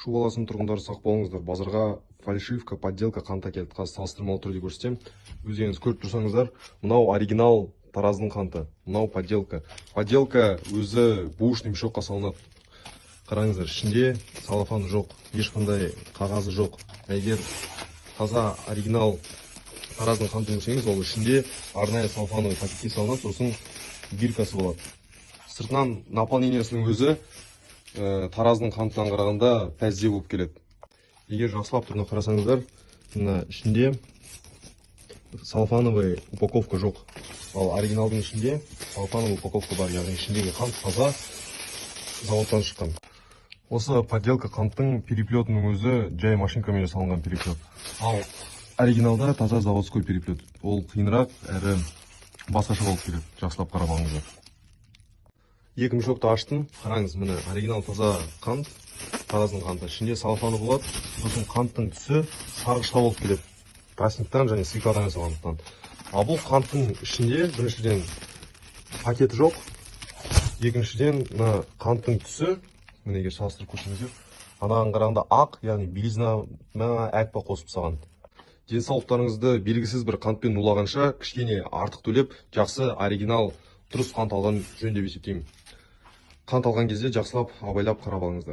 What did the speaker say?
Шу қаласының тұрғындары сақ болыңыздар. Базарға фальшивка, подделка қант әкелді. Қазір салыстырмалы түрде көрсетемін. Өздеріңіз көріп тұрсаңыздар, мынау оригинал Тараздың қанты, мынау подделка. Подделка өзі бушный мешокқа салынады. Қараңыздар, ішінде салафан жоқ, ешқандай қағазы жоқ. Егер таза оригинал Тараздың қантын көрсеңіз, ол ішінде арнайы салафановый пакетке салынады, сосын биркасы болады. Сыртынан наполнениесінің өзі Тараздың қантынан қарағанда пәзде болып келеді. Егер жақсылап тұрына қарасаңыздар, мына ішінде салафановый упаковка жоқ. Ал оригиналдың ішінде салафановый упаковка бар, яғни ішіндегі қант таза заводтан шыққан. Осы подделка қанттың переплетінің өзі жай машинкамен жасалынған переплет. Ал оригиналда таза заводской переплет. Ол қиынырақ әрі басқаша болып келеді. Жақсылап қарап алыңыздар. Екі мешокты аштым. Қараңыз, міне оригинал таза қант, Тараздың қанты. Ішінде салафаны болады. Сосын қанттың түсі сарғышқа болып келеді. Тростниктан және свекладан жасалғандықтан. Ал бұл қанттың ішінде біріншіден пакеті жоқ. Екіншіден қанттың түсі, міне егер салыстырып көрсеңіздер, анаған қарағанда ақ, яғни белизна әкпа қосып салған. Денсаулықтарыңызды белгісіз бір қантпен улағанша кішкене артық төлеп, жақсы оригинал дұрыс қант алған жөн деп есептеймін. Қант алған кезде жақсылап абайлап қарап алыңыздар.